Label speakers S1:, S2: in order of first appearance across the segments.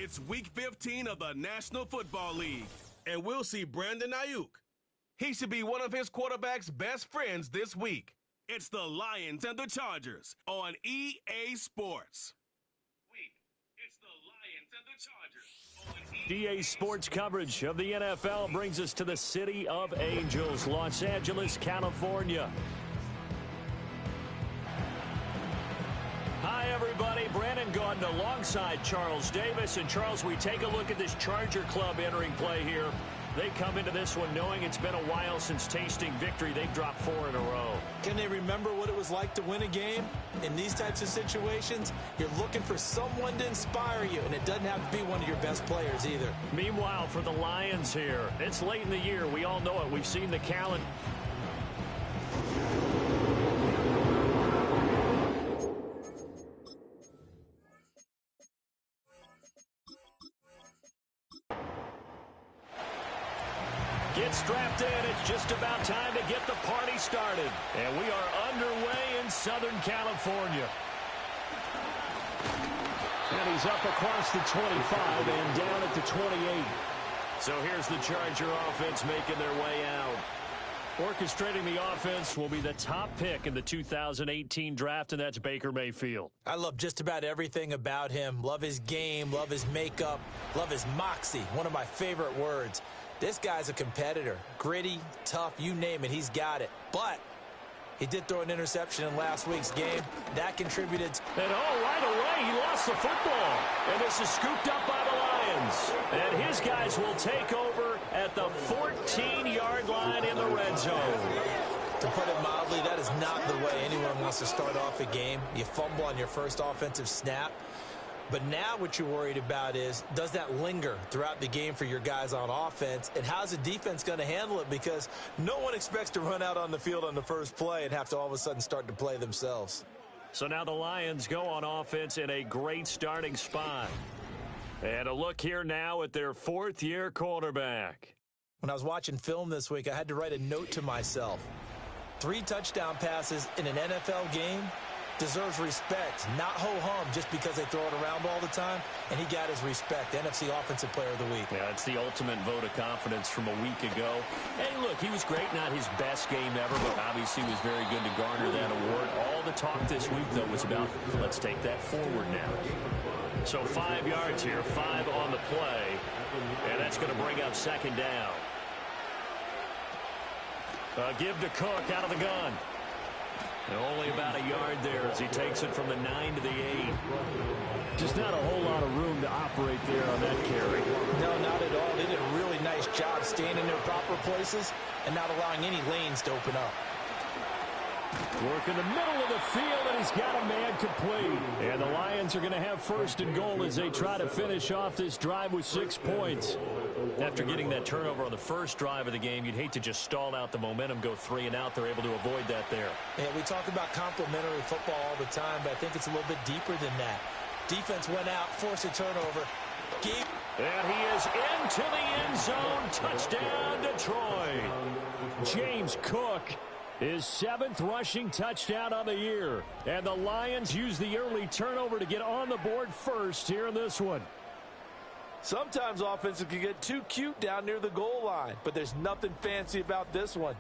S1: It's Week 15 of the National Football League, and we'll see Brandon Ayuk. He should be one of his quarterback's best friends this week. It's the Lions and the Chargers on EA Sports. It's the Lions and the Chargers on
S2: EA Sports coverage of the NFL brings us to the City of Angels, Los Angeles, California. Hi, everybody. Brandon Gaudin alongside Charles Davis. And, Charles, we take a look at this Charger club entering play here. They come into this one knowing it's been a while since tasting victory. They've dropped 4 in a row.
S3: Can they remember what it was like to win a game? In these types of situations, you're looking for someone to inspire you, and it doesn't have to be one of your best players either.
S2: Meanwhile, for the Lions here, it's late in the year. We all know it. We've seen the calendar. Get strapped in. It's just about time to get the party started. And we are underway in Southern California. And he's up across the 25 and down at the 28. So here's the Charger offense making their way out. Orchestrating the offense will be the top pick in the 2018 draft, and that's Baker Mayfield.
S3: I love just about everything about him. Love his game, love his makeup, love his moxie, one of my favorite words. This guy's a competitor. Gritty, tough, you name it, he's got it. But he did throw an interception in last week's game. That contributed.
S2: And right away, he lost the football. And this is scooped up by the Lions. And his guys will take over at the 14-yard line in the red zone.
S3: To put it mildly, that is not the way anyone wants to start off a game. You fumble on your first offensive snap. But now what you're worried about is, does that linger throughout the game for your guys on offense? And how's the defense going to handle it? Because no one expects to run out on the field on the first play and have to all of a sudden start to play themselves.
S2: So now the Lions go on offense in a great starting spot. And a look here now at their 4th-year quarterback.
S3: When I was watching film this week, I had to write a note to myself. 3 touchdown passes in an NFL game deserves respect, not ho-hum just because they throw it around all the time, and he got his respect. NFC Offensive Player of the Week.
S2: Yeah, it's the ultimate vote of confidence from a week ago. Hey, look, he was great, not his best game ever, but obviously was very good to garner that award. All the talk this week, though, was about, let's take that forward now. So 5 yards here, 5 on the play, and that's going to bring up 2nd down. Give to Cook out of the gun. And only about a yard there as he takes it from the 9 to the 8. Just not a whole lot of room to operate there on that carry.
S3: No, not at all. They did a really nice job staying in their proper places and not allowing any lanes to open up.
S2: Work in the middle of the field, and he's got a man complete. And the Lions are going to have 1st and goal as they try to finish off this drive with 6 points. After getting that turnover on the first drive of the game, you'd hate to just stall out the momentum, go 3 and out. They're able to avoid that there. Yeah,
S3: we talk about complementary football all the time, but I think it's a little bit deeper than that. Defense went out, forced a turnover.
S2: And he is into the end zone. Touchdown, Detroit. James Cook, his 7th rushing touchdown on the year. And the Lions use the early turnover to get on the board first here in this one.
S4: Sometimes offenses can get too cute down near the goal line, but there's nothing fancy about this one.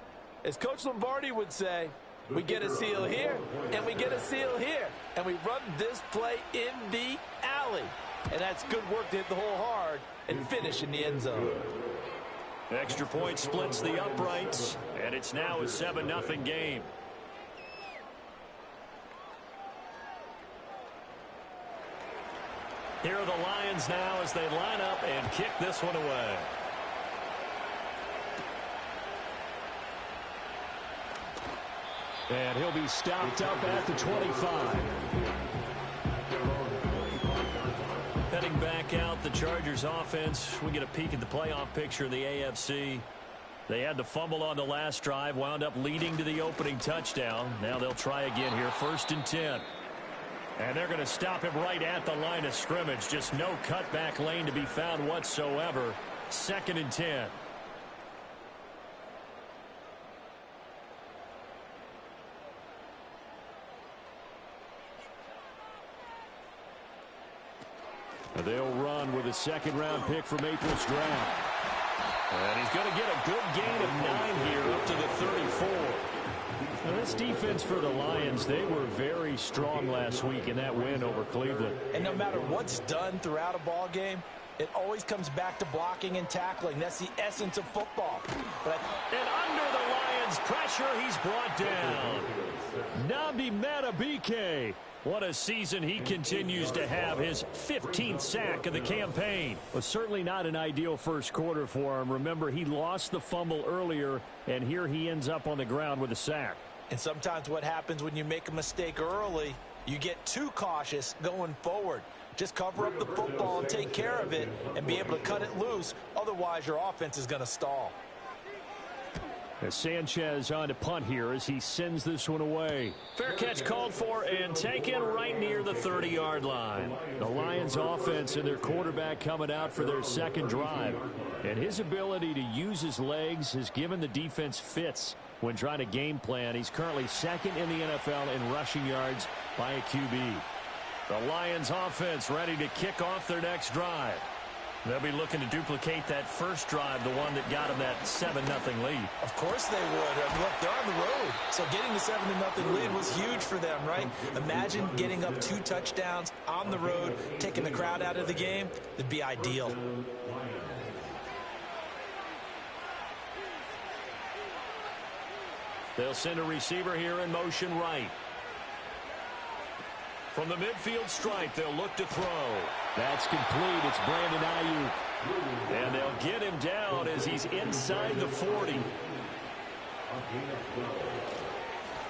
S4: As Coach Lombardi would say, we get a seal here, and we get a seal here, and we run this play in the alley. And that's good work to hit the hole hard and finish in the end zone.
S2: Extra point splits the uprights, and it's now a 7-0 game. Here are the Lions now as they line up and kick this one away. And he'll be stopped up at the 25. Heading back out, the Chargers offense. We get a peek at the playoff picture of the AFC. They had the fumble on the last drive, wound up leading to the opening touchdown. Now they'll try again here, 1st and 10. And they're going to stop him right at the line of scrimmage. Just no cutback lane to be found whatsoever. 2nd and 10. They'll run with a second-round pick from April's draft. And he's going to get a good gain of 9 here up to the 34. Now, this defense for the Lions, they were very strong last week in that win over Cleveland.
S3: And no matter what's done throughout a ball game, it always comes back to blocking and tackling. That's the essence of football.
S2: And under the Lions' pressure, he's brought down. Nnamdi Madubuike. What a season he continues to have, his 15th sack of the campaign. Was certainly not an ideal first quarter for him. Remember, he lost the fumble earlier, and here he ends up on the ground with a sack.
S3: And sometimes what happens when you make a mistake early, you get too cautious going forward. Just cover up the football and take care of it and be able to cut it loose. Otherwise, your offense is going to stall.
S2: As Sanchez on to punt here as he sends this one away. Fair catch called for and taken right near the 30-yard line. The Lions offense and their quarterback coming out for their second drive. And his ability to use his legs has given the defense fits when trying to game plan. He's currently second in the NFL in rushing yards by a QB. The Lions offense ready to kick off their next drive. They'll be looking to duplicate that first drive, the one that got them that 7-0 lead.
S3: Of course they would. Look, they're on the road. So getting the 7-0 lead was huge for them, right? Imagine getting up 2 touchdowns on the road, taking the crowd out of the game. It'd be ideal.
S2: They'll send a receiver here in motion right. From the midfield stripe, they'll look to throw. That's complete. It's Brandon Ayuk. And they'll get him down as he's inside the 40.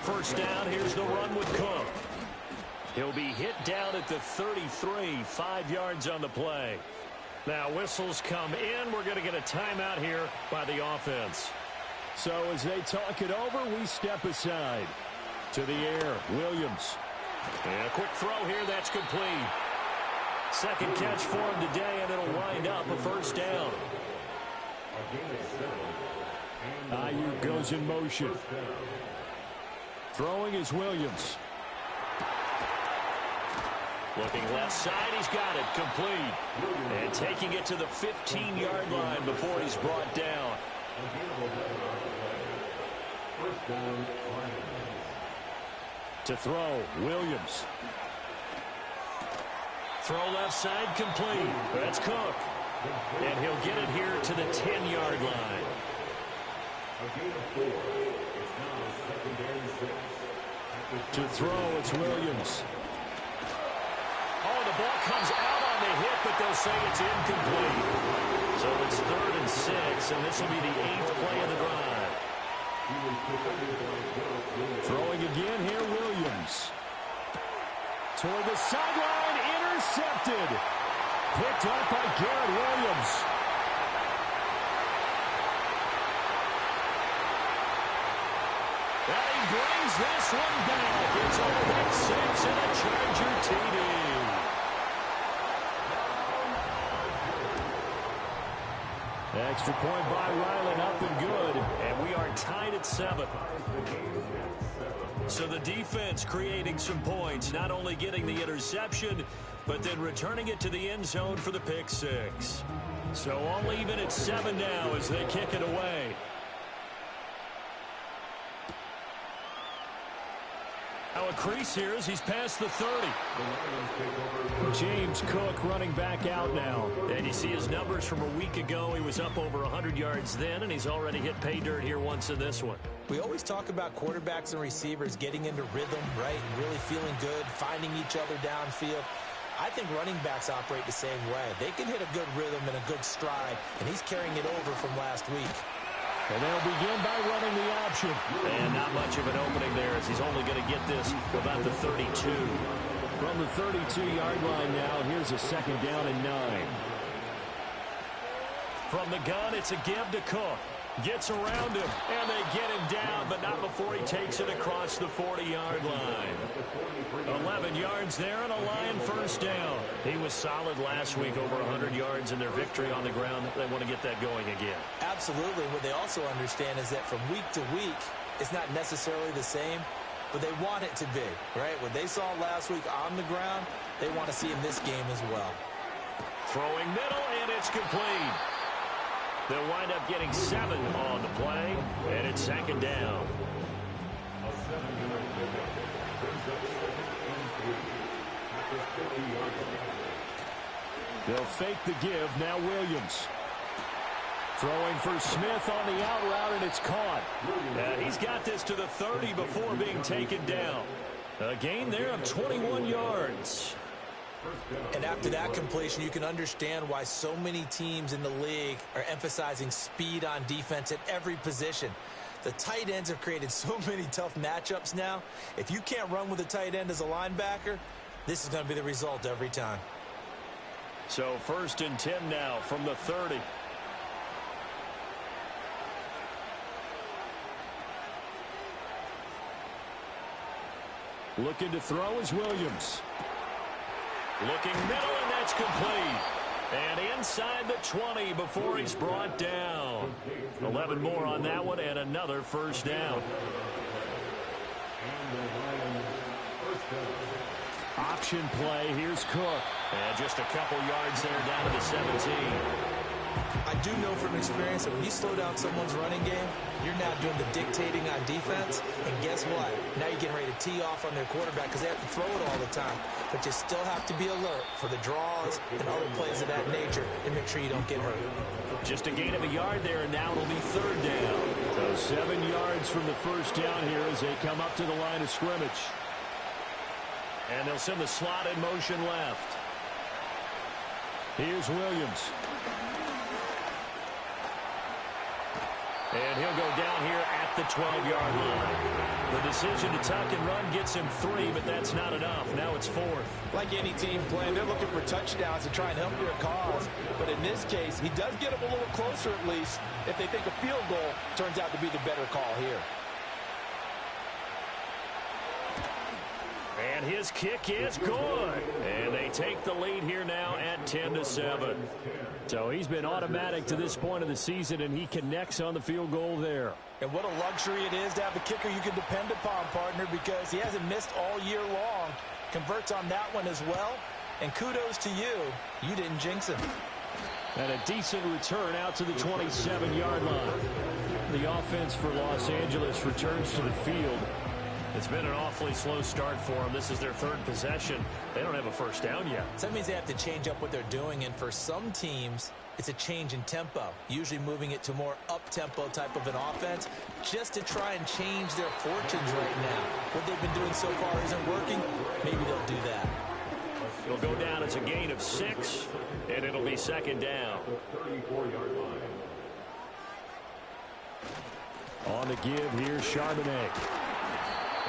S2: First down, here's the run with Cook. He'll be hit down at the 33, 5 yards on the play. Now whistles come in. We're going to get a timeout here by the offense. So as they talk it over, we step aside. To the air, Williams. And a quick throw here, that's complete. Second catch for him today, and it'll wind up a first down. Ayuk goes in motion. Throwing is Williams. Looking left side, he's got it, complete. And taking it to the 15-yard line before he's brought down. To throw, Williams. Throw left side, complete. That's Cook. And he'll get it here to the 10-yard line. To throw, it's Williams. Oh, the ball comes out on the hit, but they'll say it's incomplete. So it's 3rd and 6, and this will be the 8th play of the drive. Throwing again here, Williams. Toward the sideline, intercepted. Picked up by Garrett Williams. And he brings this one back. It's a pick 6 and a Charger TD. Extra point by Ryland, up and good. And we are tied at 7. So the defense creating some points, not only getting the interception, but then returning it to the end zone for the pick 6. So all even at 7 now as they kick it away. Now a crease here as he's past the 30. James Cook running back out now. And you see his numbers from a week ago. He was up over 100 yards then, and he's already hit pay dirt here once in this one.
S3: We always talk about quarterbacks and receivers getting into rhythm, right? Really feeling good, finding each other downfield. I think running backs operate the same way. They can hit a good rhythm and a good stride, and he's carrying it over from last week.
S2: And they'll begin by running the option. And not much of an opening there as he's only going to get this to about the 32. From the 32-yard line now, here's a second down and 9. From the gun, it's a give to Cook. Gets around him, and they get him down, but not before he takes it across the 40-yard line. 11 yards there and a Lion first down. He was solid last week, over 100 yards in their victory on the ground. They want to get that going again.
S3: Absolutely. What they also understand is that from week to week, it's not necessarily the same, but they want it to be, right? What they saw last week on the ground, they want to see in this game as well.
S2: Throwing middle, and it's complete. They'll wind up getting 7 on the play, and it's second down. They'll fake the give. Now Williams. Throwing for Smith on the out route, and it's caught. He's got this to the 30 before being taken down. A gain there of 21 yards.
S3: And after that completion, you can understand why so many teams in the league are emphasizing speed on defense at every position. The tight ends have created so many tough matchups now. If you can't run with a tight end as a linebacker, this is going to be the result every time.
S2: So 1st and 10 now from the 30. Looking to throw is Williams. Looking middle, and that's complete. And inside the 20 before he's brought down. 11 more on that one, and another first down. Option play. Here's Cook. And just a couple yards there down to the 17.
S3: I do know from experience that when you slow down someone's running game, you're now doing the dictating on defense. And guess what? Now you're getting ready to tee off on their quarterback because they have to throw it all the time. But you still have to be alert for the draws and other plays of that nature and make sure you don't get hurt.
S2: Just a gain of a yard there, and now it'll be 3rd down. So 7 yards from the first down here as they come up to the line of scrimmage. And they'll send the slot in motion left. Here's Williams. And he'll go down here at the 12-yard line. The decision to tuck and run gets him 3, but that's not enough. Now it's 4th.
S4: Like any team playing, they're looking for touchdowns to try and help their cause. But in this case, he does get them a little closer at least if they think a field goal turns out to be the better call here.
S2: And his kick is good. And they take the lead here now at 10-7. So he's been automatic to this point of the season, and he connects on the field goal there.
S4: And what a luxury it is to have a kicker you can depend upon, partner, because he hasn't missed all year long. Converts on that one as well. And kudos to you. You didn't jinx him.
S2: And a decent return out to the 27-yard line. The offense for Los Angeles returns to the field. It's been an awfully slow start for them. This is their 3rd possession. They don't have a first down yet.
S3: So that means they have to change up what they're doing, and for some teams, it's a change in tempo, usually moving it to more up-tempo type of an offense just to try and change their fortunes right now. What they've been doing so far isn't working. Maybe they'll do that.
S2: It'll go down as a gain of 6, and it'll be 2nd down. On the give, here's Charbonnet.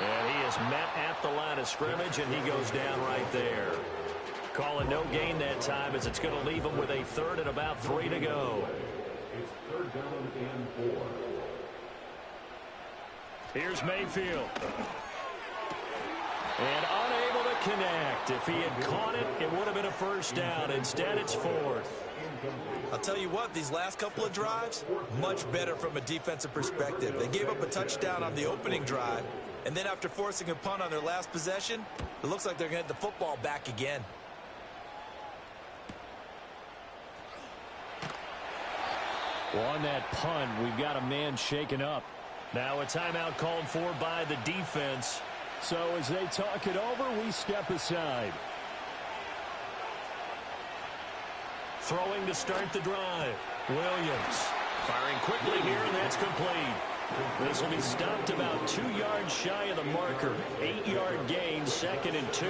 S2: And he is met at the line of scrimmage, and he goes down right there. Calling no gain that time as it's going to leave him with a 3rd and about 3 to go.
S5: It's 3rd down and 4.
S2: Here's Mayfield. And unable to connect. If he had caught it, it would have been a first down. Instead, it's 4th.
S3: I'll tell you what, these last couple of drives, much better from a defensive perspective. They gave up a touchdown on the opening drive, and then after forcing a punt on their last possession, it looks like they're going to get the football back again.
S2: Well, on that punt, we've got a man shaken up. Now a timeout called for by the defense. So as they talk it over, we step aside. Throwing to start the drive. Williams firing quickly here, and that's complete. This will be stopped about 2 yards shy of the marker. 8-yard gain, 2nd and 2.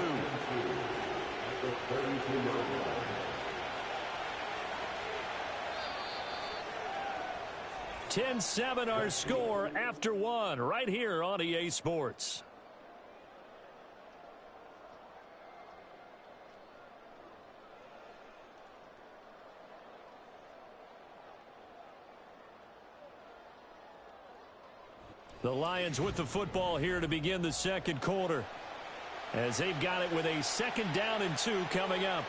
S2: 10-7 our score after 1 right here on EA Sports. The Lions with the football here to begin the 2nd quarter, as they've got it with a 2nd down and 2 coming up.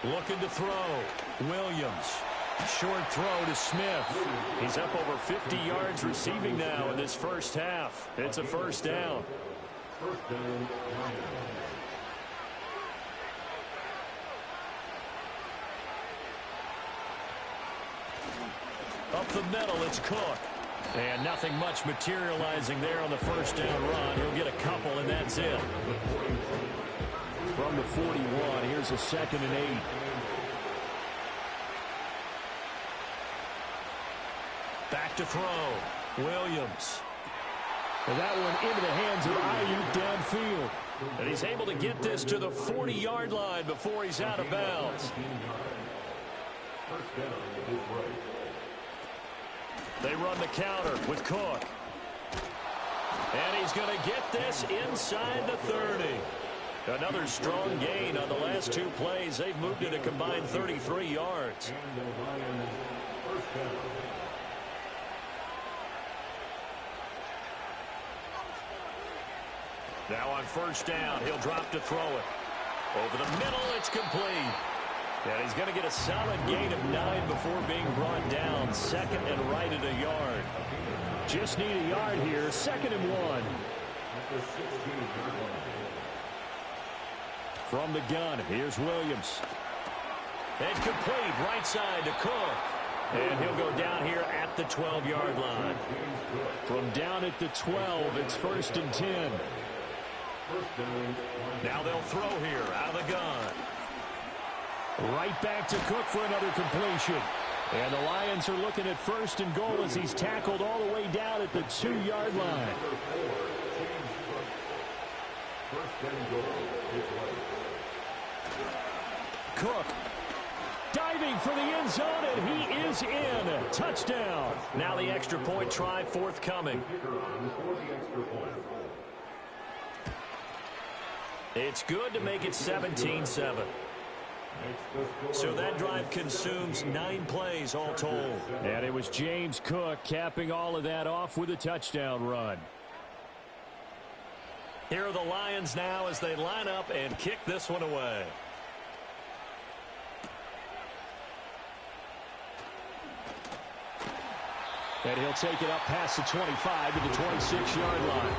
S2: Looking to throw. Williams. Short throw to Smith. He's up over 50 yards receiving now in this first half. It's a first down. Up the middle, it's Cook. And nothing much materializing there on the first down run. He'll get a couple, and that's it.
S6: From the 41, here's a 2nd and 8.
S2: Back to throw. Williams.
S6: And that one into the hands of Ayuk downfield.
S2: And he's able to get this to the 40-yard line before he's out of bounds. They run the counter with Cook. And he's going to get this inside the 30. Another strong gain on the last 2 plays. They've moved it a combined 33 yards. Now on first down, he'll drop to throw it. Over the middle, it's complete. And he's going to get a solid gain of 9 before being brought down. 2nd and right at a yard.
S6: Just need a yard here. 2nd and 1. From the gun, here's Williams.
S2: And complete, right side to Cook. And he'll go down here at the 12-yard line.
S6: From down at the 12, it's 1st and 10.
S2: Now they'll throw here out of the gun.
S6: Right back to Cook for another completion. And the Lions are looking at 1st and goal as he's tackled all the way down at the 2-yard line. Cook diving for the end zone, and he is in. Touchdown.
S2: Now the extra point try forthcoming. It's good to make it 17-7. So that drive consumes 9 plays all told.
S6: And it was James Cook capping all of that off with a touchdown run.
S2: Here are the Lions now as they line up and kick this one away.
S6: And he'll take it up past the 25 to the 26-yard line.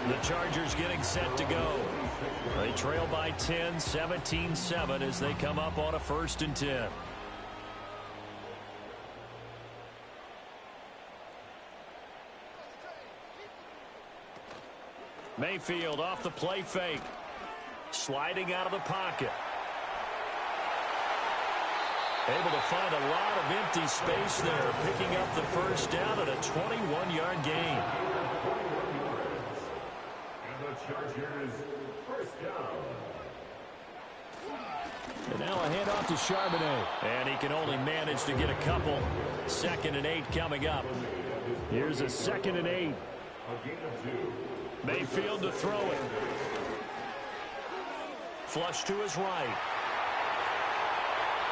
S2: The Chargers getting set to go. They trail by 10, 17-7 as they come up on a 1st and 10. Mayfield off the play fake. Sliding out of the pocket. Able to find a lot of empty space there, picking up the first down at a 21-yard gain.
S5: And the Chargers first down.
S6: And now a handoff to Charbonnet.
S2: And he can only manage to get a couple. 2nd and 8 coming up.
S6: Here's a 2nd and 8.
S5: A gain of 2.
S2: Mayfield to throw it. Flush to his right.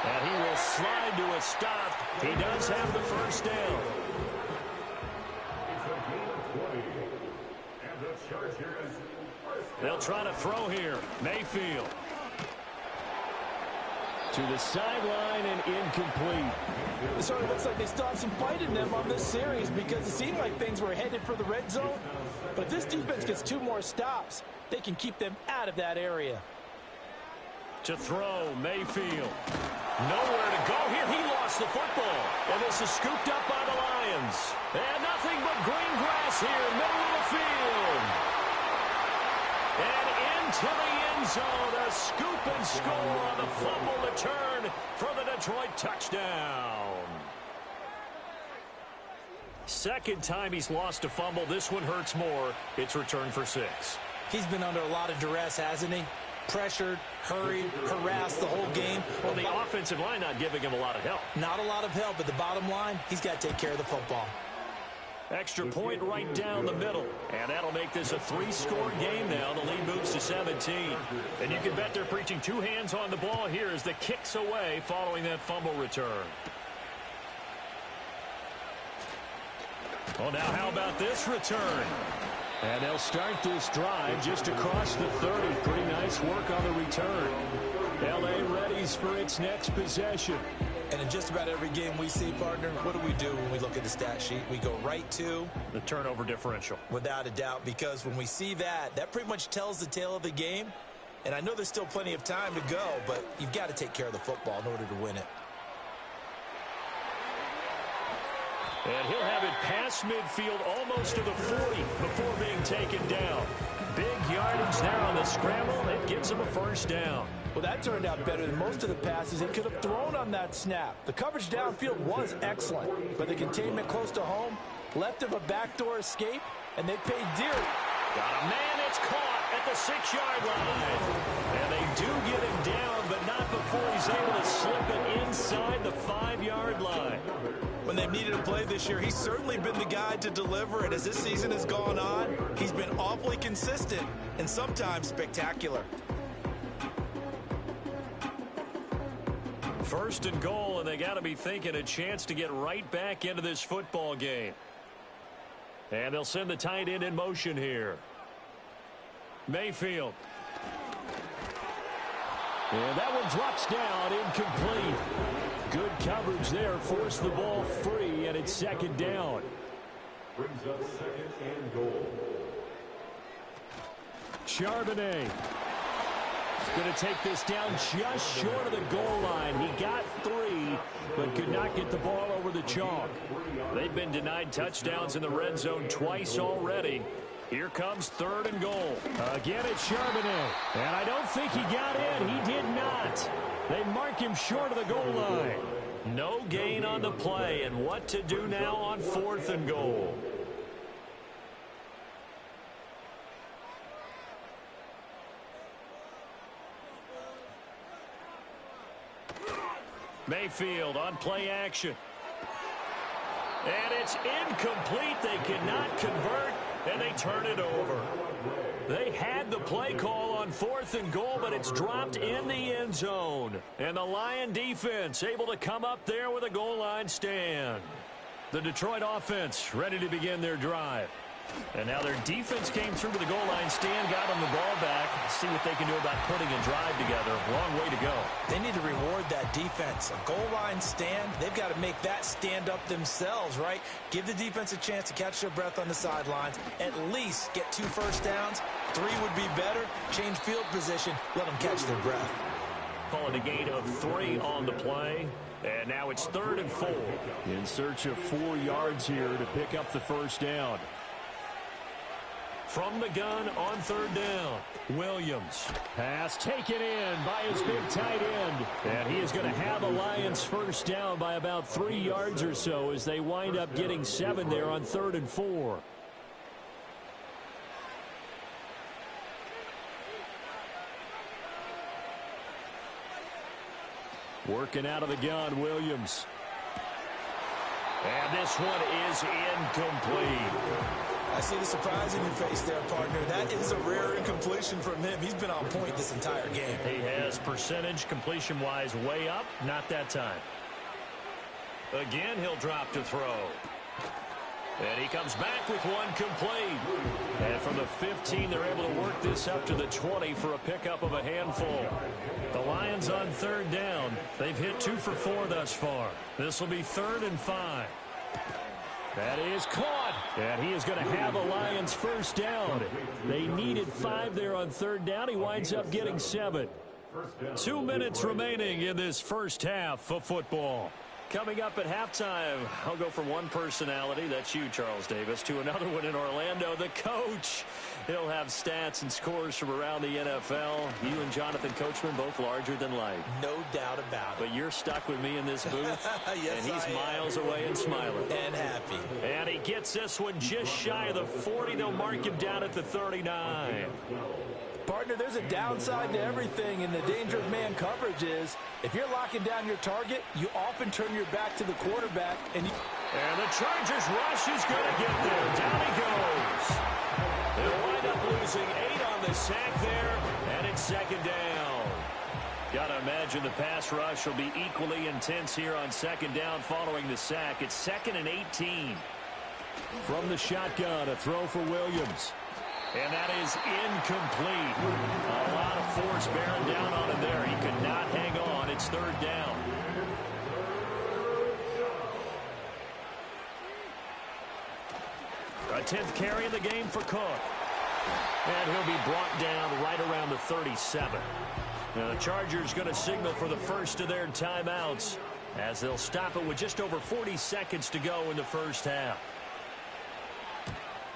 S2: And he will slide to a stop. He does have the first down.
S5: It's a gain of 20. And the Chargers first down.
S2: They'll try to throw here. Mayfield.
S6: To the sideline and incomplete.
S4: It sort of looks like they still have some fight in them on this series because it seemed like things were headed for the red zone. But if this defense gets 2 more stops, they can keep them out of that area.
S2: To throw, Mayfield. Nowhere to go here. He lost the football. And this is scooped up by the Lions. And nothing but green grass here, middle of the field. And into the end zone, a scoop and score on the fumble return for the Detroit touchdown. 2nd time he's lost a fumble. This one hurts more. It's returned for 6.
S3: He's been under a lot of duress, hasn't he? Pressured, hurried, harassed the whole game.
S2: Well, the offensive line not giving him a lot of help.
S3: Not a lot of help, but the bottom line, he's got to take care of the football.
S2: Extra point right down the middle. And that'll make this a 3-score game now. The lead moves to 17. And you can bet they're preaching 2 hands on the ball here as the kick's away following that fumble return. Well, now how about this return?
S6: And they'll start this drive just across the 30. Pretty nice work on the return. L.A. readies for its next possession.
S3: And in just about every game we see, partner, what do when we look at the stat sheet? We go right to
S2: the turnover differential.
S3: Without a doubt, because when we see that, that pretty much tells the tale of the game. And I know there's still plenty of time to go, but you've got to take care of the football in order to win it.
S2: And he'll have it past midfield almost to the 40 before being taken down. Big yardage there on the scramble. It gets him a first down.
S4: Well, that turned out better than most of the passes he could have thrown on that snap. The coverage downfield was excellent, but the containment close to home left him a backdoor escape, and they paid dearly.
S2: Got a man that's caught at the 6-yard line. And they do get him down, but not before he's able to slip it inside the 5-yard line.
S3: When they've needed a play this year, he's certainly been the guy to deliver, and as this season has gone on, he's been awfully consistent and sometimes spectacular.
S2: First and goal, and they got to be thinking a chance to get right back into this football game. And they'll send the tight end in motion here. Mayfield. And that one drops down, incomplete. Good coverage there, forced the ball free, and it's second down.
S5: Brings up second and goal.
S2: Charbonnet. Going to take this down just short of the goal line. He got 3, but could not get the ball over the chalk. They've been denied touchdowns in the red zone twice already. Here comes third and goal. Again, it's Charbonnet. And I don't think he got in. He did not. They mark him short of the goal line. No gain on the play. And what to do now on fourth and goal? Mayfield on play action. And it's incomplete. They cannot convert, and they turn it over. They had the play call on fourth and goal, but it's dropped in the end zone. And the Lion defense able to come up there with a goal line stand. The Detroit offense ready to begin their drive. And now their defense came through to the goal line stand, got them the ball back. See what they can do about putting a drive together. Long way to go.
S3: They need to reward that defense. A goal line stand, they've got to make that stand up themselves, right? Give the defense a chance to catch their breath on the sidelines. At least get 2 first downs. 3 would be better. Change field position. Let them catch their breath.
S2: Calling a gain of 3 on the play. And now it's third and 4.
S6: In search of 4 yards here to pick up the first down.
S2: From the gun on third down, Williams.
S6: Pass taken in by his big tight end.
S2: And he is going to have the Lions first down by about 3 yards or so as they wind up getting 7 there on third and 4. Working out of the gun, Williams. And this one is incomplete.
S3: I see the surprise in your face there, partner. That is a rare incompletion from him. He's been on point this entire game.
S2: He has percentage completion-wise way up. Not that time. Again, he'll drop to throw. And he comes back with one complete. And from the 15, they're able to work this up to the 20 for a pickup of a handful. The Lions on third down. They've hit 2 for 4 thus far. This will be third and 5. That is caught. And he is going to have the Lions first down. They needed 5 there on third down. He winds up getting 7. 2 minutes remaining in this first half of football. Coming up at halftime, I'll go from one personality, that's you, Charles Davis, to another one in Orlando, the coach. He'll have stats and scores from around the NFL. You and Jonathan Coachman, both larger than life.
S3: No doubt about it.
S2: But you're stuck with me in this booth,
S3: yes,
S2: and he's miles away and smiling.
S3: And happy.
S2: And he gets this one just shy of the 40. They'll mark him down at the 39.
S4: Partner, there's a downside to everything, and the danger of man coverage is if you're locking down your target, you often turn your back to the quarterback. And
S2: the Chargers rush is going to get there. Down he goes. They'll wind up losing 8 on the sack there, and it's second down. Got to imagine the pass rush will be equally intense here on second down following the sack. It's 2nd and 18.
S6: From the shotgun, a throw for Williams.
S2: And that is incomplete. A lot of force bearing down on him there. He could not hang on. It's third down. A 10th carry in the game for Cook. And he'll be brought down right around the 37. Now the Chargers going to signal for the first of their timeouts. as they'll stop it with just over 40 seconds to go in the first half.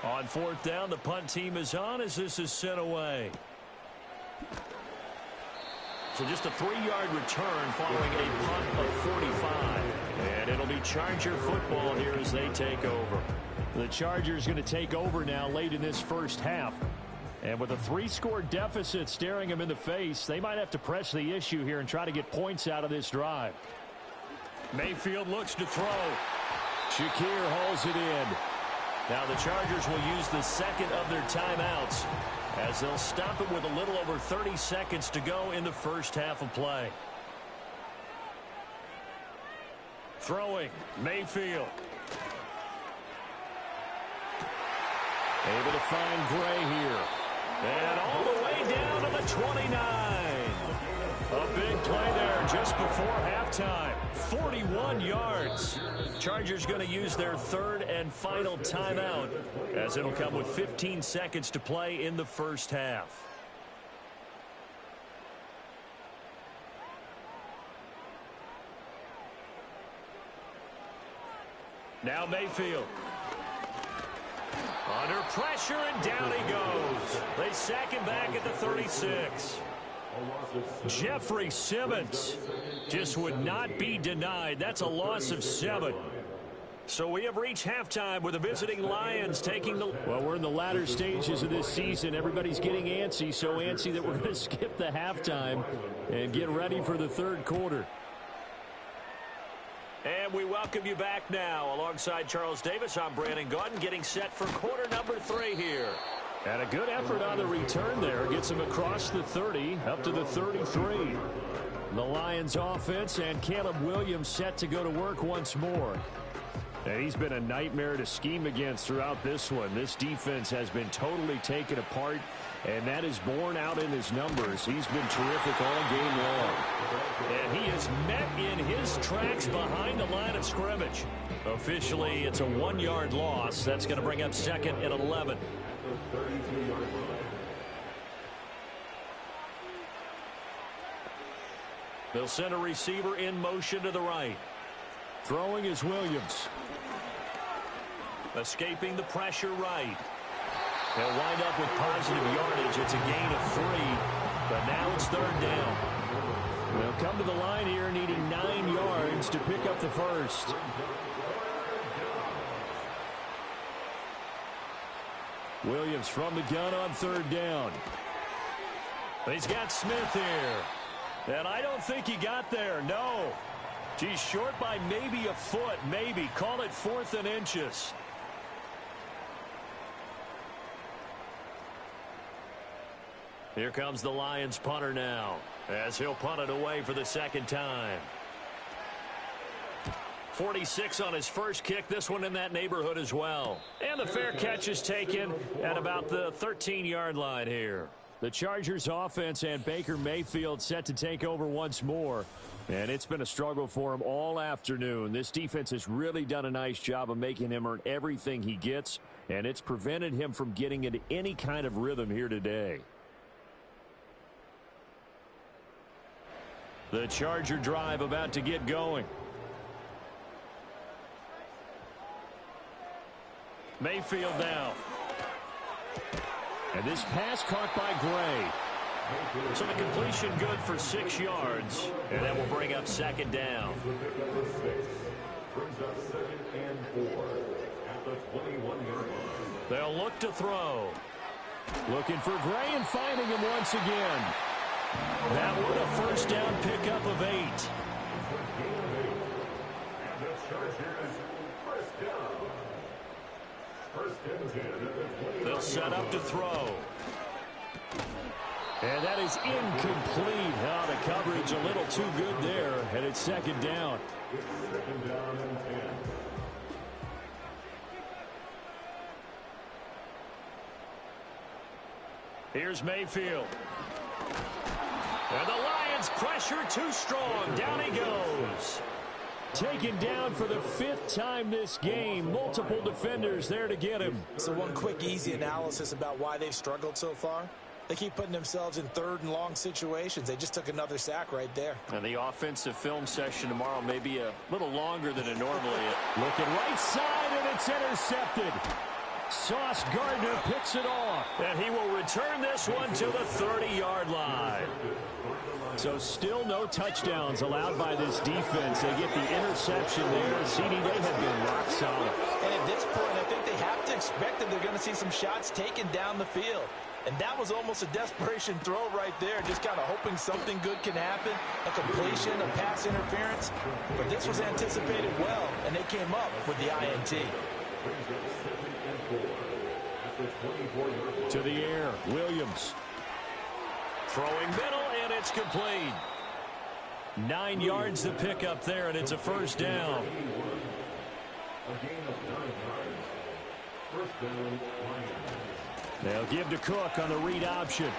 S2: On fourth down, the punt team is on as this is sent away. So just a 3-yard return following a punt of 45. And it'll be Charger football here as they take over. The Chargers going to take over now late in this first half. And with a 3-score deficit staring them in the face, they might have to press the issue here and try to get points out of this drive. Mayfield looks to throw. Shakir hauls it in. Now the Chargers will use the second of their timeouts as they'll stop it with a little over 30 seconds to go in the first half of play. Throwing, Mayfield. Able to find Gray here. And all the way down to the 29. A big play there just before halftime. 41 yards. Chargers going to use their third and final timeout as it'll come with 15 seconds to play in the first half. Now Mayfield. Under pressure, and down he goes. They sack him back at the 36. Jeffrey Simmons just would not be denied. That's a loss of 7. So we have reached halftime with the visiting Lions taking the...
S6: Well, we're in the latter stages of this season. Everybody's getting antsy, so antsy that we're going to skip the halftime and get ready for the third quarter.
S2: And we welcome you back now. Alongside Charles Davis, I'm Brandon Gaudin, getting set for quarter number 3 here.
S6: And a good effort on the return there. Gets him across the 30, up to the 33. The Lions offense and Caleb Williams set to go to work once more. And he's been a nightmare to scheme against throughout this one. This defense has been totally taken apart, and that is borne out in his numbers. He's been terrific all game long.
S2: And he is met in his tracks behind the line of scrimmage. Officially, it's a 1-yard loss. That's going to bring up second and 11. They'll send a receiver in motion to the right.
S6: Throwing is Williams.
S2: Escaping the pressure right. They'll wind up with positive yardage. It's a gain of 3, but now it's third down.
S6: They'll come to the line here needing 9 yards to pick up the first. Williams from the gun on third down.
S2: He's got Smith here. And I don't think he got there, no. He's short by maybe a foot, maybe. Call it 4th and inches. Here comes the Lions punter now, as he'll punt it away for the second time. 46 on his first kick, this one in that neighborhood as well. And the fair catch is taken at about the 13-yard line here.
S6: The Chargers offense and Baker Mayfield set to take over once more. And it's been a struggle for him all afternoon. This defense has really done a nice job of making him earn everything he gets, and it's prevented him from getting into any kind of rhythm here today.
S2: The Charger drive about to get going. Mayfield now.
S6: And this pass caught by Gray.
S2: So the completion good for 6 yards. And that will bring up second down. They'll look to throw.
S6: Looking for Gray and finding him once again.
S2: That one a first down pickup of 8. They'll set up to throw.
S6: And that is incomplete. Oh, the coverage a little too good there, and it's second down.
S2: Here's Mayfield. And the Lions pressure too strong. Down he goes.
S6: Taken down for the 5th time this game. Multiple defenders there to get him.
S3: So one quick, easy analysis about why they've struggled so far. They keep putting themselves in third and long situations. They just took another sack right there.
S2: And the offensive film session tomorrow may be a little longer than it normally is.
S6: Looking right side, and it's intercepted. Sauce Gardner picks it off.
S2: And he will return this one to the 30-yard line.
S6: So still no touchdowns allowed by this defense. They get the interception there. CD, they have been rock solid.
S3: And at this point, I think they have to expect that they're going to see some shots taken down the field. And that was almost a desperation throw right there, just kind of hoping something good can happen, a completion, a pass interference. But this was anticipated well, and they came up with the INT.
S6: To the air, Williams.
S2: Throwing middle, and it's complete. 9 yards to pick up there, and it's a first down.
S6: They'll give to Cook on the read option.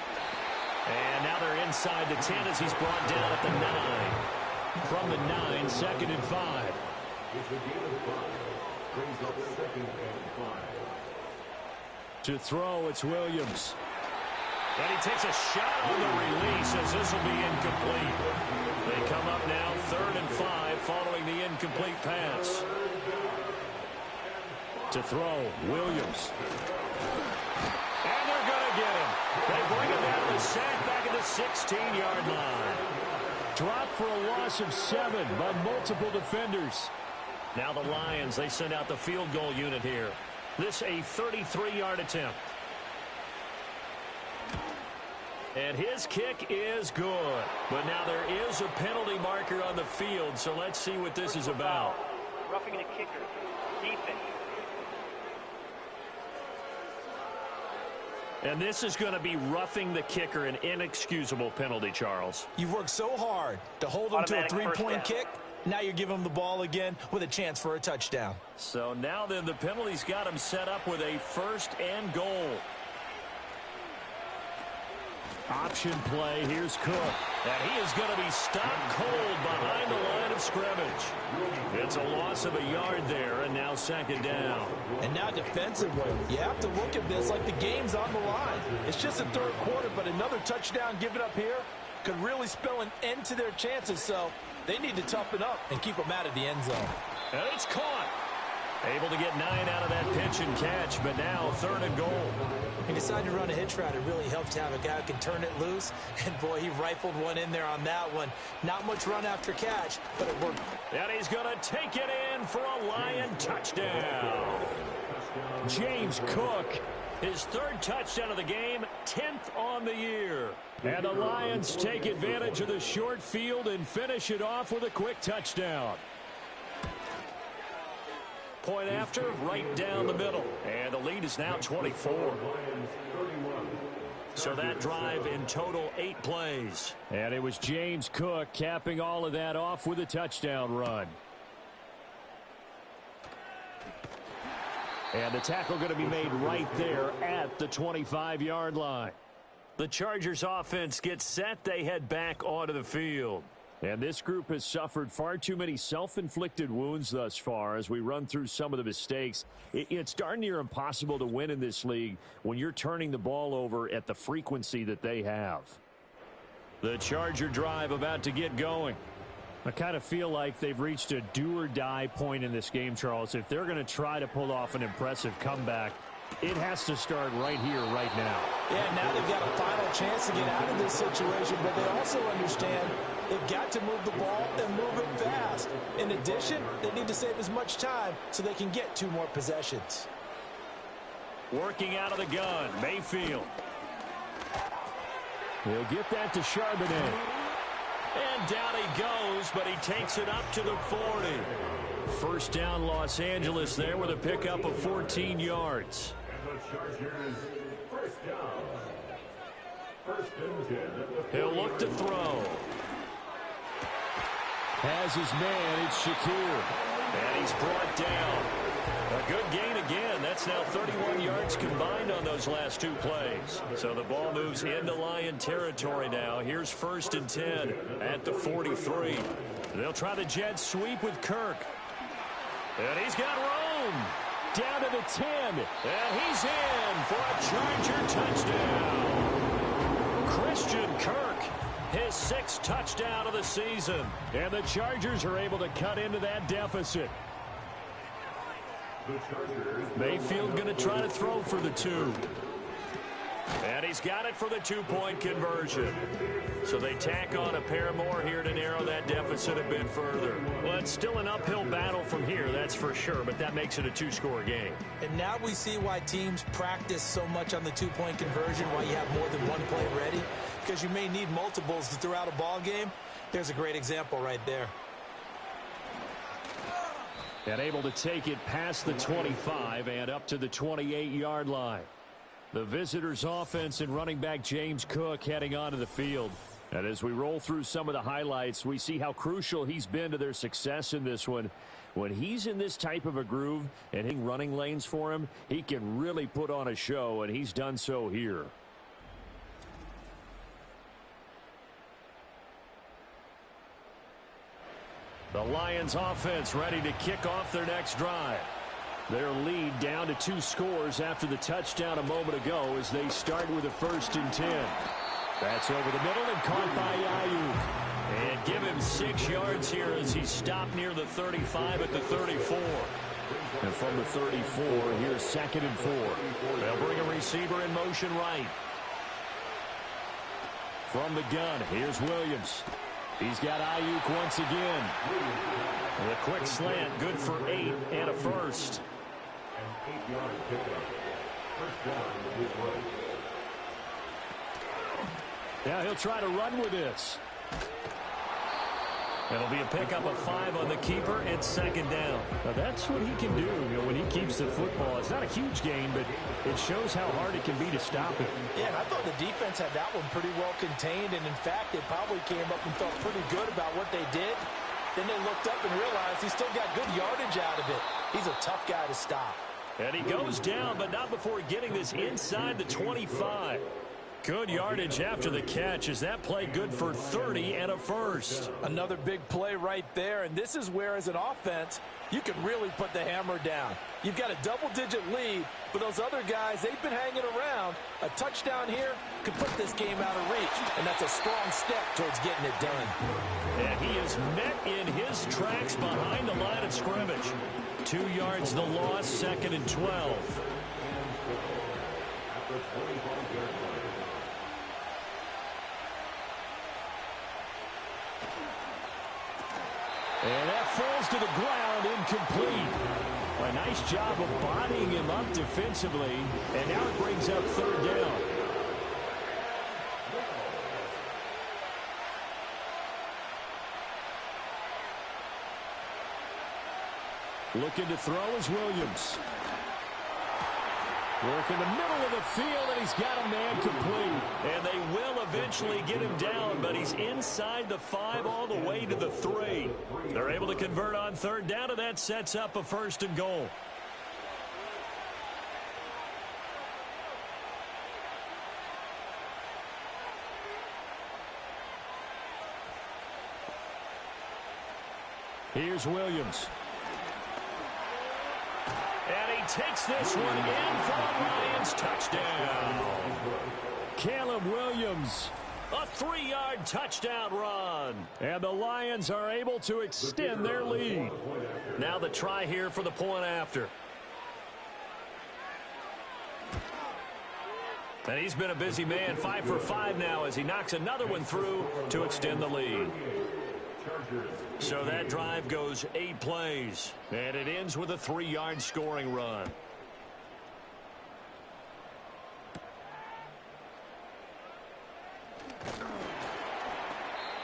S2: And now they're inside the 10 as he's brought down at the 9.
S6: From the 9, 2nd and 5. To throw, it's Williams.
S2: And he takes a shot on the release as this will be incomplete. They come up now 3rd and 5 following the incomplete pass.
S6: To throw, Williams.
S2: And they're going to get him. They bring him down to the sack back at the 16-yard line.
S6: Dropped for a loss of 7 by multiple defenders.
S2: Now the Lions, they send out the field goal unit here. This a 33-yard attempt. And his kick is good. But now there is a penalty marker on the field, so let's see what this is about.
S7: Roughing the kicker. Defense.
S2: And this is going to be roughing the kicker, an inexcusable penalty, Charles.
S3: You've worked so hard to hold them to a three-point kick. Now you're giving them the ball again with a chance for a touchdown.
S2: So now then the penalty's got him set up with a 1st and goal.
S6: Option play. Here's Cook.
S2: And he is going to be stopped cold behind the line of scrimmage. It's a loss of a yard there, and now 2nd down.
S3: And now defensively, you have to look at this like the game's on the line. It's just a 3rd quarter, but another touchdown given up here could really spell an end to their chances. So they need to toughen up and keep them out of the end zone.
S2: And it's caught. Able to get 9 out of that pitch and catch, but now 3rd and goal.
S3: He decided to run a hitch route. It really helped to have a guy who can turn it loose. And, boy, he rifled one in there on that one. Not much run after catch, but it worked.
S2: And he's going to take it in for a Lion touchdown.
S6: James Cook.
S2: His 3rd touchdown of the game, 10th on the year.
S6: And the Lions take advantage of the short field and finish it off with a quick touchdown.
S2: Point after, right down the middle. And the lead is now 24. So that drive in total 8 plays.
S6: And it was James Cook capping all of that off with a touchdown run. And the tackle going to be made right there at the 25-yard line.
S2: The Chargers offense gets set. They head back onto the field.
S6: And this group has suffered far too many self-inflicted wounds thus far as we run through some of the mistakes. It's darn near impossible to win in this league when you're turning the ball over at the frequency that they have.
S2: The Charger drive about to get going.
S6: I kind of feel like they've reached a do-or-die point in this game, Charles. If they're going to try to pull off an impressive comeback, it has to start right here, right now.
S3: Yeah, now they've got a final chance to get out of this situation, but they also understand they've got to move the ball and move it fast. In addition, they need to save as much time so they can get 2 more possessions.
S2: Working out of the gun, Mayfield.
S6: He'll get that to Charbonnet.
S2: And down he goes, but he takes it up to the 40. First down, Los Angeles there with a pickup of 14 yards.
S5: And the Chargers, first down. 1st and 10.
S2: He'll look to throw.
S6: Has his man, it's Shakir.
S2: And he's brought down. A good gain again. That's now 31 yards combined on those last 2 plays. So the ball moves into Lion territory now. Here's 1st and 10 at the 43. They'll try the jet sweep with Kirk. And he's got room.
S6: Down to the 10.
S2: And he's in for a Charger touchdown. Christian Kirk, his 6th touchdown of the season.
S6: And the Chargers are able to cut into that deficit.
S2: Mayfield going to try to throw for the 2. And he's got it for the 2-point conversion. So they tack on a pair more here to narrow that deficit a bit further. Well, it's still an uphill battle from here, that's for sure, but that makes it a 2-score game.
S3: And now we see why teams practice so much on the 2-point conversion, why you have more than one play ready, because you may need multiples throughout a ball game. There's a great example right there.
S6: And able to take it past the 25 and up to the 28-yard line. The visitors' offense and running back James Cook heading onto the field. And as we roll through some of the highlights, we see how crucial he's been to their success in this one. When he's in this type of a groove and hitting running lanes for him, he can really put on a show, and he's done so here. The Lions offense ready to kick off their next drive. Their lead down to 2 scores after the touchdown a moment ago as they start with a 1st and 10. That's over the middle and caught by Aiyuk. And give him 6 yards here as he's stopped near the 35 at the 34. And from the 34, here's 2nd and 4. They'll bring a receiver in motion right. From the gun, here's Williams. He's got Aiyuk once again. The quick slant, good for 8 and a 1st. Now he'll try to run with this.
S2: It'll be a pickup of 5 on the keeper and 2nd down.
S6: Now that's what he can do, when he keeps the football. It's not a huge gain, but it shows how hard it can be to stop it.
S4: Yeah, I thought the defense had that one pretty well contained, and in fact, they probably came up and felt pretty good about what they did. Then they looked up and realized he still got good yardage out of it. He's a tough guy to stop.
S2: And he goes down, but not before getting this inside the 25. Good yardage after the catch. Is that play good for 30 and a 1st?
S4: Another big play right there, and this is where, as an offense, you can really put the hammer down. You've got a double-digit lead, but those other guys, they've been hanging around. A touchdown here could put this game out of reach, and that's a strong step towards getting it done.
S2: And he is met in his tracks behind the line of scrimmage. 2 yards the loss, 2nd and 12.
S6: And that falls to the ground, incomplete. A nice job of bodying him up defensively, and now it brings up 3rd down. Looking to throw is Williams. Work in the middle of the field, and he's got a man complete.
S2: And they will eventually get him down, but he's inside the 5 all the way to the 3. They're able to convert on 3rd down, and that sets up a 1st and goal.
S6: Here's Williams.
S2: And he takes this one in for the Lions touchdown.
S6: Caleb Williams.
S2: A 3-yard touchdown run.
S6: And the Lions are able to extend their lead.
S2: Now the try here for the point after. And he's been a busy man, 5 for 5 now as he knocks another one through to extend the lead. So that drive goes 8 plays, and it ends with a 3-yard scoring run.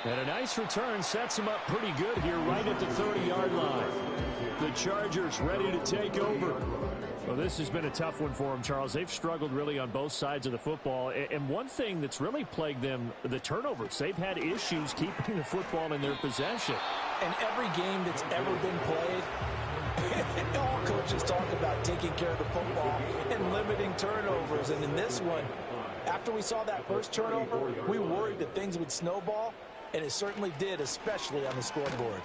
S6: And a nice return sets him up pretty good here right at the 30-yard line. The Chargers ready to take over. Well, this has been a tough one for them, Charles. They've struggled really on both sides of the football. And one thing that's really plagued them, the turnovers. They've had issues keeping the football in their possession.
S4: And every game that's ever been played, all coaches talk about taking care of the football and limiting turnovers. And in this one, after we saw that first turnover, we worried that things would snowball, and it certainly did, especially on the scoreboard.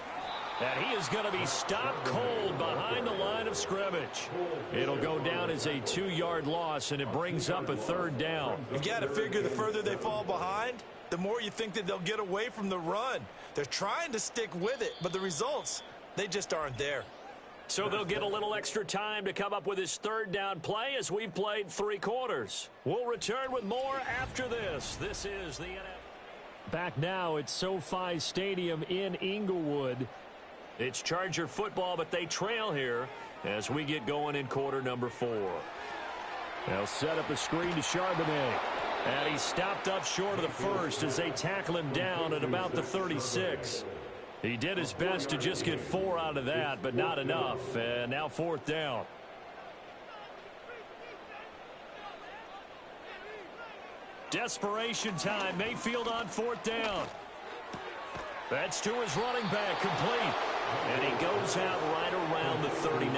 S6: And he is going to be stopped cold behind the line of scrimmage. It'll go down as a 2-yard loss, and it brings up a 3rd down.
S3: You got to figure the further they fall behind, the more you think that they'll get away from the run. They're trying to stick with it, but the results, they just aren't there.
S6: So they'll get a little extra time to come up with his 3rd down play as we've played 3 quarters. We'll return with more after this. This is the NFL. Back now at SoFi Stadium in Inglewood. It's Charger football, but they trail here as we get going in quarter number 4. They'll set up a screen to Charbonnet. And he's stopped up short of the first as they tackle him down at about the 36. He did his best to just get 4 out of that, but not enough. And now 4th down. Desperation time. Mayfield on 4th down. That's to his running back, complete. And he goes out right around the 39.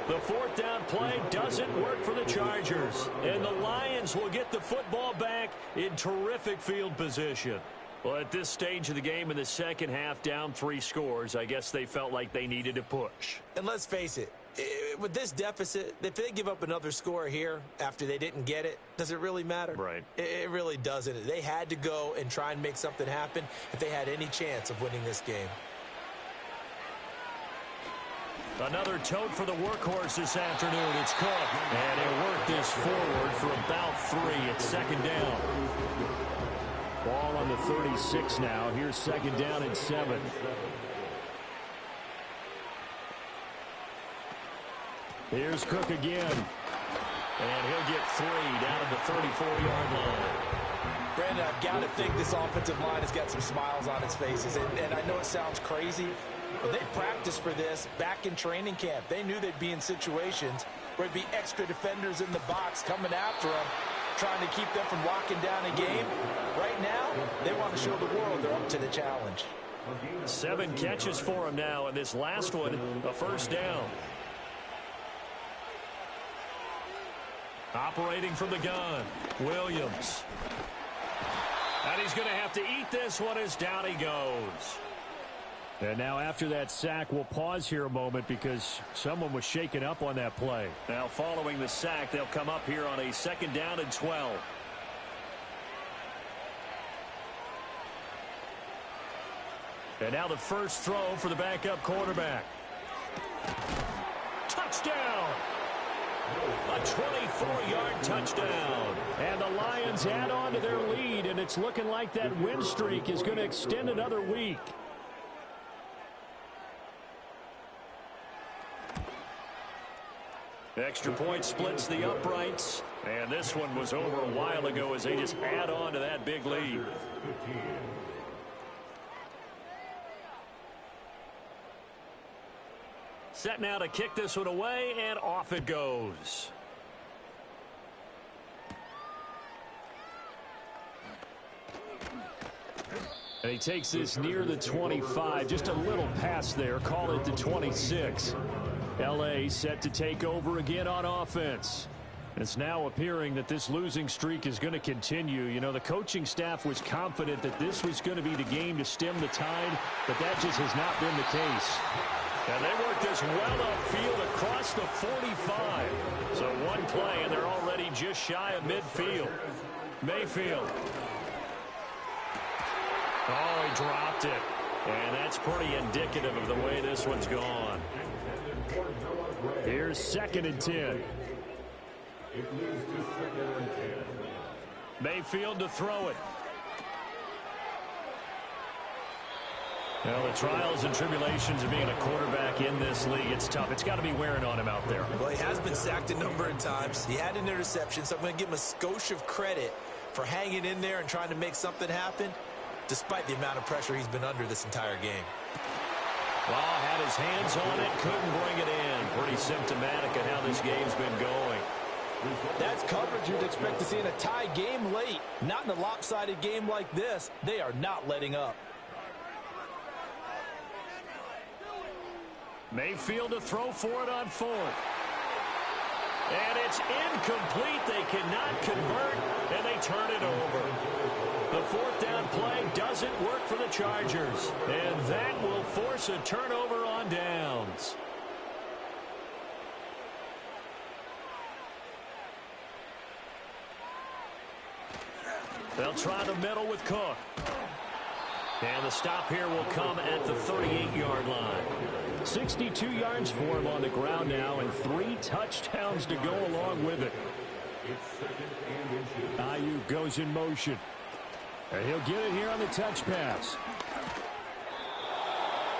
S6: The 4th down play doesn't work for the Chargers. And the Lions will get the football back in terrific field position. Well, at this stage of the game in the second half, down 3 scores, I guess they felt like they needed to push.
S3: And let's face it, with this deficit, if they give up another score here after they didn't get it, does it really matter?
S6: Right.
S3: It really doesn't. They had to go and try and make something happen if they had any chance of winning this game.
S6: Another tote for the workhorse this afternoon. It's Cook. And he'll work this forward for about 3 at 2nd down. Ball on the 36 now. Here's 2nd down and 7. Here's Cook again. And he'll get 3 down at the 34-yard line.
S4: Brandon, I've got to think this offensive line has got some smiles on its faces. And I know it sounds crazy, but they practiced for this back in training camp. They knew they'd be in situations where there'd be extra defenders in the box coming after them, trying to keep them from locking down a game. Right now, they want to show the world they're up to the challenge.
S6: 7 catches for him now, and this last one, a 1st down. Operating from the gun, Williams. And he's going to have to eat this one as down he goes. And now after that sack, we'll pause here a moment because someone was shaken up on that play. Now following the sack, they'll come up here on a 2nd down and 12. And now the first throw for the backup quarterback. Touchdown! A 24-yard touchdown. And the Lions add on to their lead, and it's looking like that win streak is going to extend another week. Extra point splits the uprights, and this one was over a while ago as they just add on to that big lead. Set now to kick this one away, and off it goes. And he takes this near the 25, just a little pass there, call it the 26. L.A. set to take over again on offense. It's now appearing that this losing streak is going to continue. You know, the coaching staff was confident that this was going to be the game to stem the tide, but that just has not been the case. And they work this well upfield across the 45. So one play, and they're already just shy of midfield. Mayfield. Oh, he dropped it. And that's pretty indicative of the way this one's gone. Here's 2nd and 10. Mayfield to throw it. Well, the trials and tribulations of being a quarterback in this league, it's tough. It's got to be wearing on him out there.
S3: Well, he has been sacked a number of times. He had an interception, so I'm going to give him a skosh of credit for hanging in there and trying to make something happen, despite the amount of pressure he's been under this entire game.
S6: Well, had his hands on it, couldn't bring it in. Pretty symptomatic of how this game's been going.
S4: That's coverage you'd expect to see in a tie game late. Not in a lopsided game like this. They are not letting up.
S6: Mayfield to throw for it on 4th. And it's incomplete. They cannot convert, and they turn it over. The
S2: fourth down play doesn't work for the Chargers. And that will force a turnover on downs. They'll try the middle with Cook. And the stop here will come at the 38-yard line.
S6: 62 yards for him on the ground now, and 3 touchdowns to go along with it. Ayuk goes in motion. And he'll get it here on the touch pass.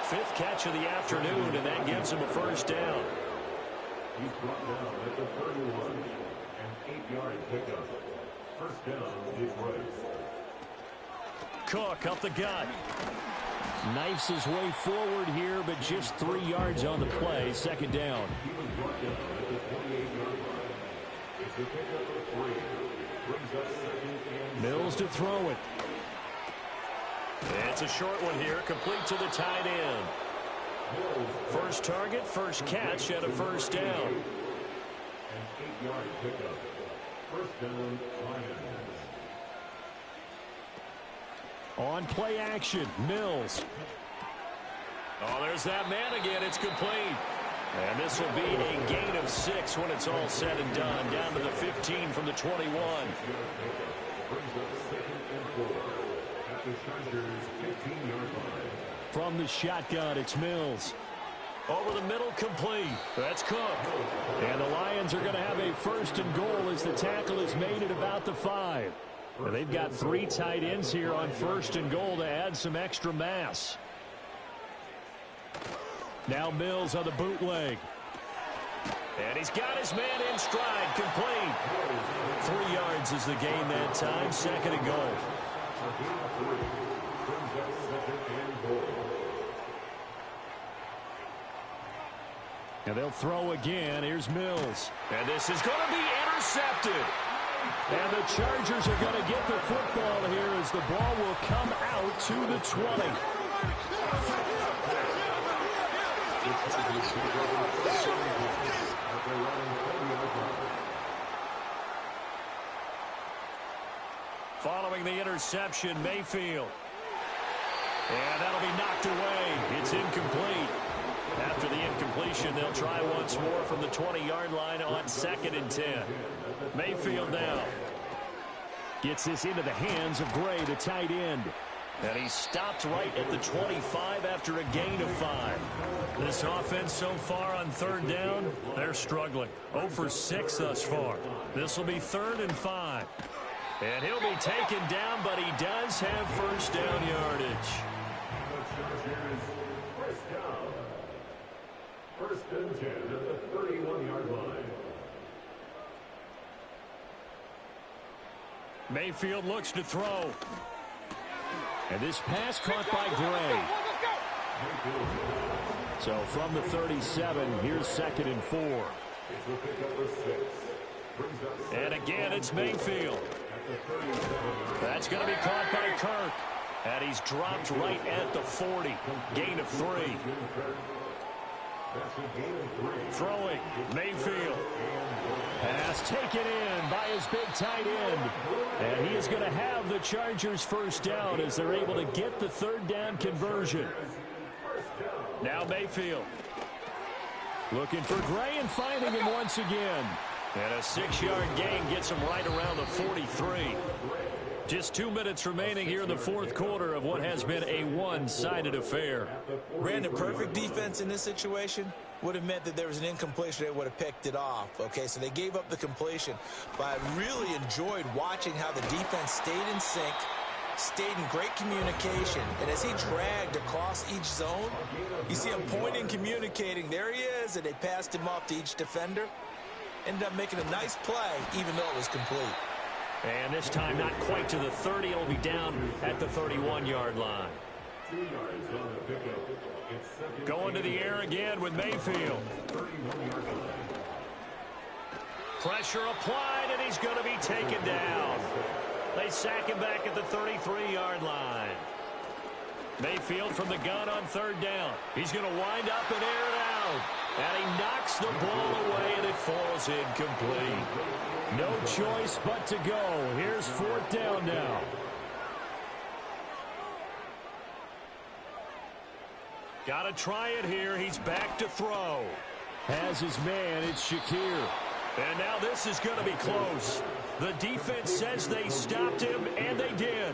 S2: 5th catch of the afternoon, and that gives him a first down.
S5: He's brought down at the 31, an 8-yard pickup. First down, Detroit.
S2: Cook up the gut.
S6: Knifes his way forward here, but just 3 yards on the play. Second down.
S5: He was brought down at the 28-yard line. It's a pickup of 3. Brings up second and
S6: Mills to throw it.
S2: It's a short one here, complete to the tight end. First target, first catch, and a first down.
S5: an 8-yard pickup. First down, Lions.
S6: On play action, Mills.
S2: Oh, there's that man again. It's complete. And this will be a gain of 6 when it's all said and done. Down to the 15 from the 21.
S5: Brings up second and 4 at the Chargers' 15-yard line.
S6: From the shotgun, it's Mills.
S2: Over the middle, complete. That's Cook.
S6: And the Lions are going to have a first and goal as the tackle is made at about the 5. Now they've got 3 tight ends here on first and goal to add some extra mass. Now Mills on the bootleg.
S2: And he's got his man in stride, complete. 3 yards is the gain that time, second and goal.
S6: And they'll throw again. Here's Mills.
S2: And this is going to be intercepted.
S6: And the Chargers are going to get the football here as the ball will come out to the 20.
S2: Following the interception, Mayfield. And that'll be knocked away. It's incomplete. After the incompletion, they'll try once more from the 20-yard line on second and 10. Mayfield now.
S6: Gets this into the hands of Gray, the tight end.
S2: And he stopped right at the 25 after a gain of 5. This offense so far on third down, they're struggling. 0 for 6 thus far. This will be 3rd and 5. And he'll be taken down, but he does have first down yardage.
S5: First and 10 at the 31-yard line.
S2: Mayfield looks to throw.
S6: And this pass caught by Gray. So from the 37, here's 2nd and 4.
S2: And again, it's Mayfield. That's going to be caught by Kirk. And he's dropped right at the 40. Gain of 3. Throwing, Mayfield.
S6: Pass taken in by his big tight end. And he is going to have the Chargers first down as they're able to get the third down conversion.
S2: Now Mayfield.
S6: Looking for Gray and finding him once again.
S2: And a 6-yard gain gets him right around the 43. Just 2 minutes remaining here in the fourth quarter of what has been a one-sided affair.
S3: Brandon, perfect defense in this situation would have meant that there was an incompletion. They would have picked it off. Okay, so they gave up the completion. But I really enjoyed watching how the defense stayed in sync, stayed in great communication. And as he dragged across each zone, you see him pointing, communicating. There he is, and they passed him off to each defender. Ended up making a nice play, even though it was complete.
S2: And this time not quite to the 30. It'll be down at the 31-yard line.
S5: 2 yards on the pickup.
S2: Going to the air again with Mayfield. Pressure applied, and he's going to be taken down. They sack him back at the 33-yard line. Mayfield from the gun on third down. He's going to wind up and air it out. And he knocks the ball away, and it falls incomplete.
S6: No choice but to go. Here's fourth down now.
S2: Got to try it here. He's back to throw.
S6: Has his man. It's Shakir.
S2: And now this is going to be close. The defense says they stopped him, and they did.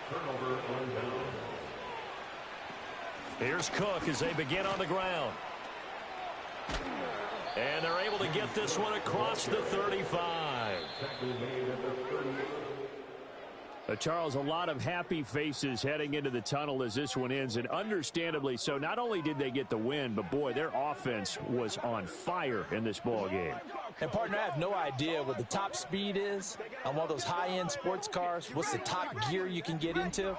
S5: Turnover on down.
S2: Here's Cook as they begin on the ground. And they're able to get this one across the 35.
S5: Tackle made at the 38.
S6: Charles, a lot of happy faces heading into the tunnel as this one ends, and understandably so. Not only did they get the win, but, boy, their offense was on fire in this ball game.
S4: And, partner, I have no idea what the top speed is on one of those high-end sports cars. What's the top gear you can get into?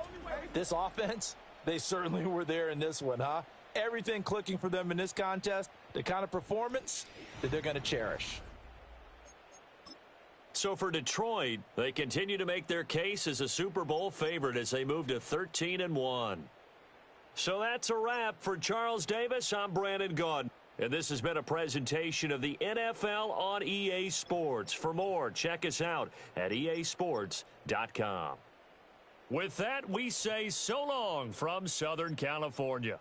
S4: This offense, they certainly were there in this one, huh? Everything clicking for them in this contest, the kind of performance that they're going to cherish.
S2: So for Detroit, they continue to make their case as a Super Bowl favorite as they move to 13-1. So that's a wrap. For Charles Davis, I'm Brandon Gaudin. And this has been a presentation of the NFL on EA Sports. For more, check us out at easports.com. With that, we say so long from Southern California.